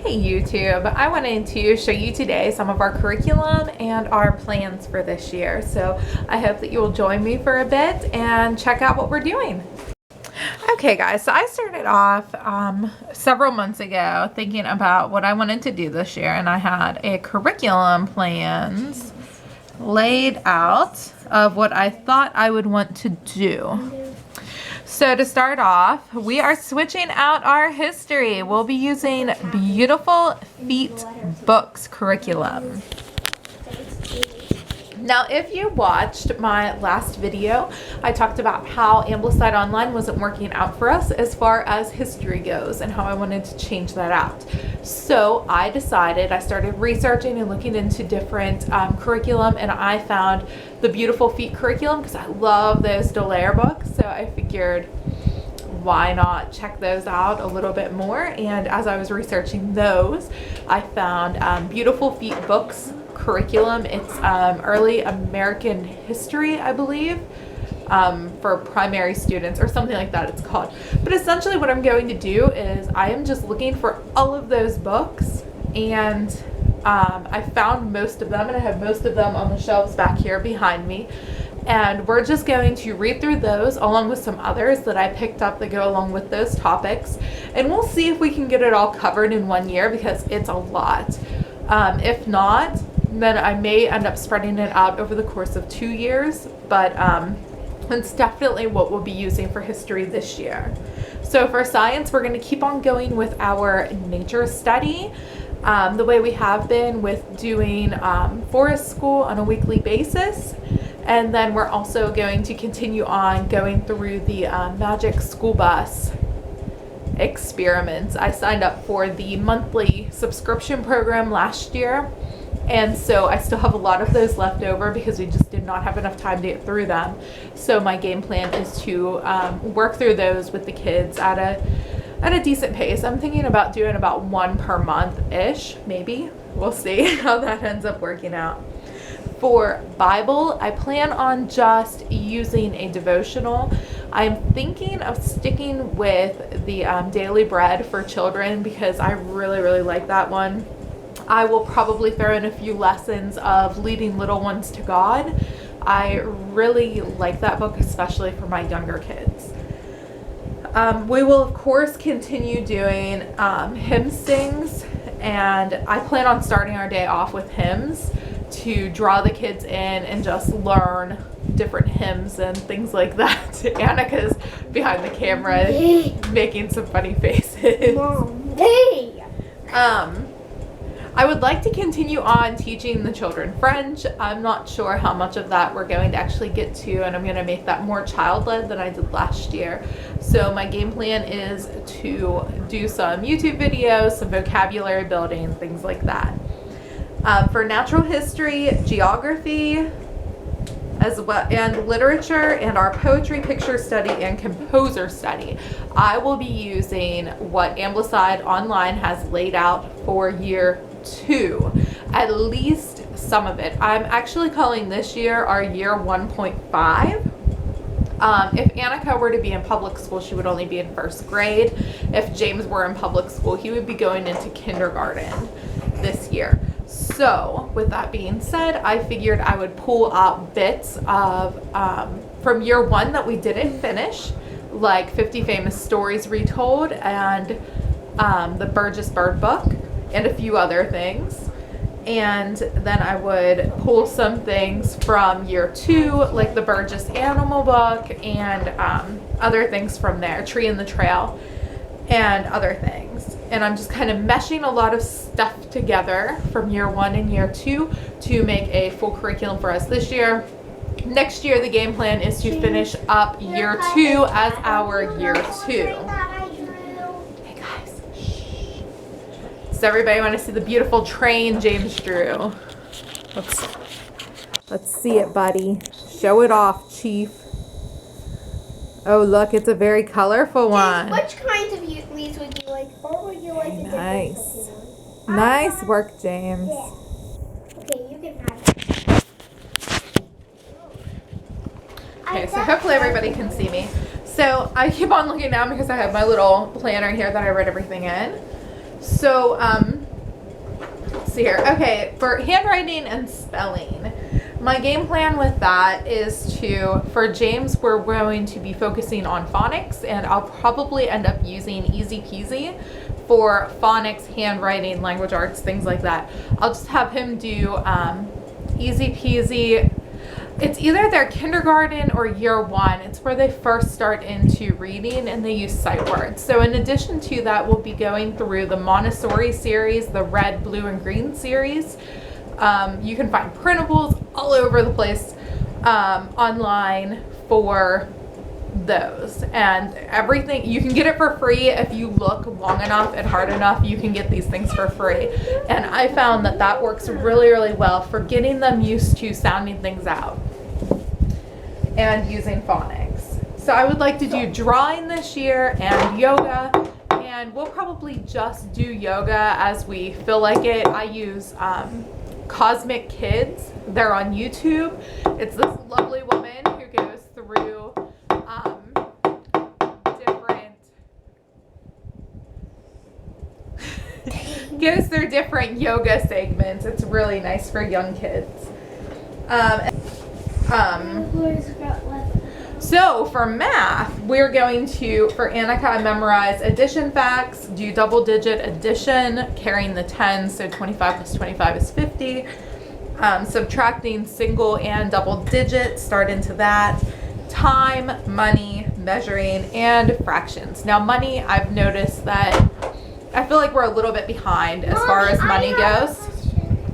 Hey YouTube, I wanted to show you today some of our curriculum and our plans for this year. So I hope that you will join me for a bit and check out what we're doing. Okay guys, so I started off several months ago thinking about what I wanted to do this year, and I had a curriculum plans laid out of what I thought I would want to do. So to start off, we are switching out our history. We'll be using Beautiful Feet Books curriculum. Now, if you watched my last video, I talked about how Ambleside Online wasn't working out for us as far as history goes and how I wanted to change that out. So I started researching and looking into different curriculum, and I found the Beautiful Feet curriculum because I love those Dallaire books. So I figured, why not check those out a little bit more? And as I was researching those, I found Beautiful Feet Books curriculum. It's early American history, I believe, for primary students or something like that it's called. But essentially what I'm going to do is I am just looking for all of those books, and I found most of them, and I have most of them on the shelves back here behind me. And we're just going to read through those along with some others that I picked up that go along with those topics. And we'll see if we can get it all covered in 1 year, because it's a lot. If not, then I may end up spreading it out over the course of 2 years. But it's definitely what we'll be using for history this year. So for science, we're going to keep on going with our nature study. The way we have been with doing forest school on a weekly basis. And then we're also going to continue on going through the Magic School Bus experiments. I signed up for the monthly subscription program last year, and so I still have a lot of those left over because we just did not have enough time to get through them. So my game plan is to work through those with the kids at a decent pace. I'm thinking about doing about one per month-ish, maybe. We'll see how that ends up working out. For Bible, I plan on just using a devotional. I'm thinking of sticking with the Daily Bread for Children because I really like that one. I will probably throw in a few lessons of leading little ones to God. I really like that book, especially for my younger kids. We will, of course, continue doing hymn sings, and I plan on starting our day off with hymns to draw the kids in and just learn different hymns and things like that. Annika's behind the camera making some funny faces. Mom, hey. I would like to continue on teaching the children French. I'm not sure how much of that we're going to actually get to, and I'm going to make that more child-led than I did last year. So my game plan is to do some YouTube videos, some vocabulary building, things like that. For natural history, geography, as well, and literature, and our poetry, picture study, and composer study, I will be using what Ambleside Online has laid out for year 2, at least some of it. I'm actually calling this year our year 1.5. If Annika were to be in public school, she would only be in 1st grade. If James were in public school, he would be going into kindergarten this year. So with that being said, I figured I would pull out bits of from year 1 that we didn't finish, like 50 Famous Stories Retold and the Burgess Bird book and a few other things. And then I would pull some things from year 2, like the Burgess Animal book and other things from there, Tree in the Trail and other things. And I'm just kind of meshing a lot of stuff together from year 1 and year 2 to make a full curriculum for us this year. Next year, the game plan is to finish up year 2 as our year 2. Hey guys, shh. Does everybody want to see the beautiful train James drew? Let's see it, buddy. Show it off, Chief. Oh, look, it's a very colorful one. Which kinds of leaves would you like? Or would you like a Nice. different one? Nice work, James. Yeah. Okay, you can have it. Okay, so hopefully everybody can see me. So I keep on looking down because I have my little planner here that I write everything in. So see here. Okay, for handwriting and spelling, my game plan with that is for James, we're going to be focusing on phonics, and I'll probably end up using Easy Peasy for phonics, handwriting, language arts, things like that. I'll just have him do Easy Peasy. It's either their kindergarten or year one. It's where they first start into reading and they use sight words. So in addition to that, we'll be going through the Montessori series, the red, blue, and green series. You can find printables all over the place online for those, and everything. You can get it for free if you look long enough and hard enough. You can get these things for free, and I found that works really, really well for getting them used to sounding things out and using phonics. So I would like to do drawing this year and yoga, and we'll probably just do yoga as we feel like it. I use Cosmic Kids. They're on YouTube. It's this lovely woman who goes through different yoga segments. It's really nice for young kids. So for math, we're going to, for Annika, memorize addition facts, do double digit addition, carrying the 10, so 25 plus 25 is 50. Subtracting single and double digits, start into that. Time, money, measuring, and fractions. Now money, I've noticed that I feel like we're a little bit behind as far as money goes.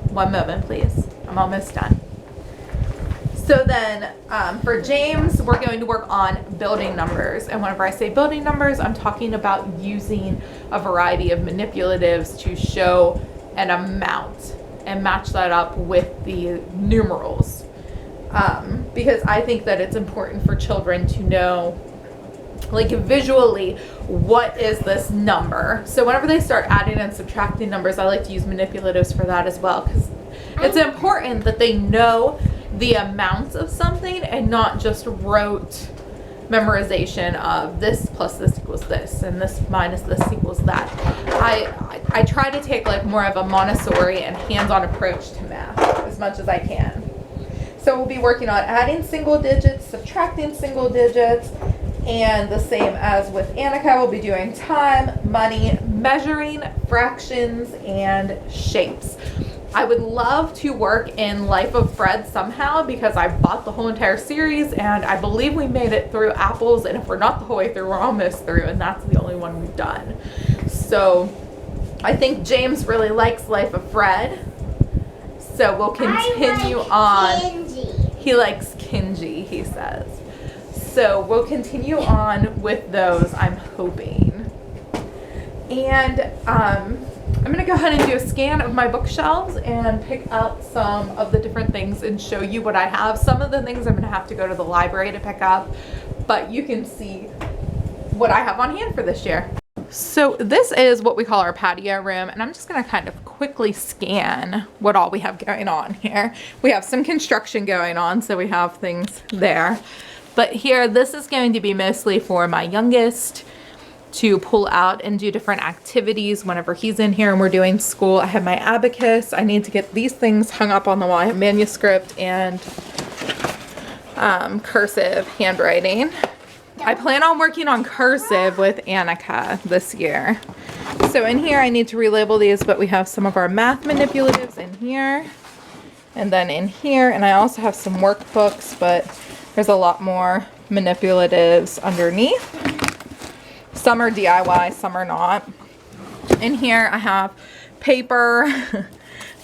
One moment, please. I'm almost done. So then for James, we're going to work on building numbers. And whenever I say building numbers, I'm talking about using a variety of manipulatives to show an amount and match that up with the numerals. Because I think that it's important for children to know, like, visually, what is this number. So whenever they start adding and subtracting numbers, I like to use manipulatives for that as well, because it's important that they know the amounts of something and not just rote memorization of this plus this equals this and this minus this equals that. I try to take like more of a Montessori and hands-on approach to math as much as I can. So we'll be working on adding single digits, subtracting single digits, and the same as with Annika, we'll be doing time, money, measuring, fractions, and shapes. I would love to work in Life of Fred somehow, because I bought the whole entire series and I believe we made it through Apples, and if we're not the whole way through, we're almost through, and that's the only one we've done. So I think James really likes Life of Fred, so we'll continue on. Kenji. He likes Kenji, he says. So we'll continue on with those, I'm hoping. And I'm going to go ahead and do a scan of my bookshelves and pick out some of the different things and show you what I have. Some of the things I'm going to have to go to the library to pick up, but you can see what I have on hand for this year. So this is what we call our patio room, and I'm just going to kind of quickly scan what all we have going on here. We have some construction going on, so we have things there. But here, this is going to be mostly for my youngest to pull out and do different activities whenever he's in here and we're doing school. I have my abacus. I need to get these things hung up on the wall. I have manuscript and cursive handwriting. I plan on working on cursive with Annika this year. So in here, I need to relabel these, but we have some of our math manipulatives in here and then in here. And I also have some workbooks, but there's a lot more manipulatives underneath. Some are DIY, some are not. In here I have paper.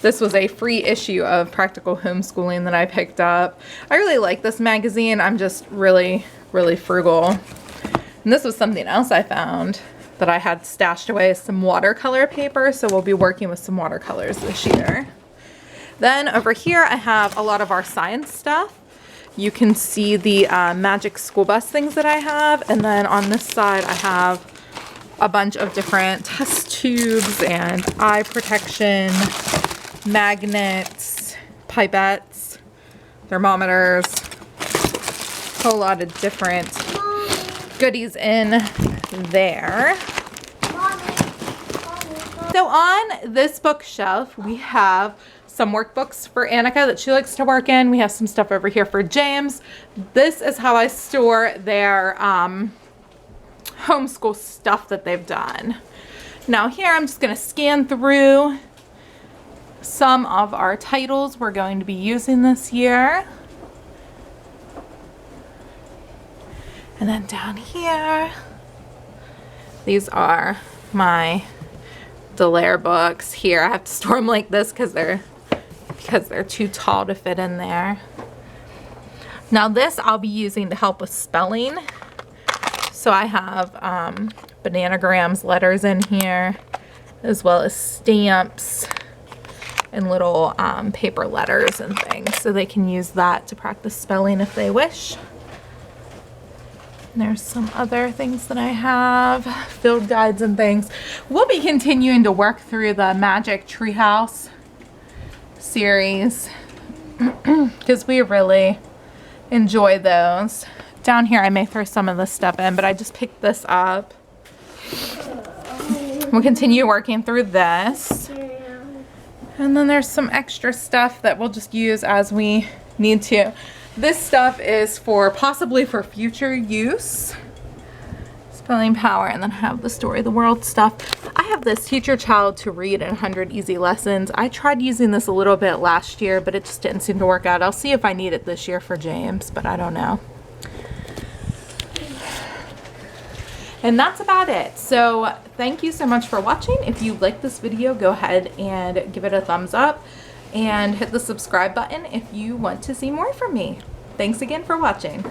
This was a free issue of Practical Homeschooling that I picked up. I really like this magazine. I'm just really, really frugal. And this was something else I found that I had stashed away, some watercolor paper. So we'll be working with some watercolors this year. Then over here I have a lot of our science stuff. You can see the magic school bus things that I have. And then on this side, I have a bunch of different test tubes and eye protection, magnets, pipettes, thermometers, a whole lot of different goodies in there. So on this bookshelf, we have some workbooks for Annika that she likes to work in. We have some stuff over here for James. This is how I store their homeschool stuff that they've done. Now here I'm just going to scan through some of our titles we're going to be using this year. And then down here, these are my Dallaire books. Here I have to store them like this because they're too tall to fit in there. Now this I'll be using to help with spelling. So I have bananagrams letters in here, as well as stamps and little paper letters and things. So they can use that to practice spelling if they wish. And there's some other things that I have, field guides and things. We'll be continuing to work through the Magic Treehouse series because we really enjoy those. Down here I may throw some of this stuff in, but I just picked this up. We'll continue working through this. And then there's some extra stuff that we'll just use as we need to. This stuff is for possibly for future use. Spelling Power, and then I have the Story of the World stuff. I have this Teach Your Child to Read in 100 Easy Lessons. I tried using this a little bit last year, but it just didn't seem to work out. I'll see if I need it this year for James, but I don't know. And that's about it. So thank you so much for watching. If you like this video, go ahead and give it a thumbs up and hit the subscribe button if you want to see more from me. Thanks again for watching.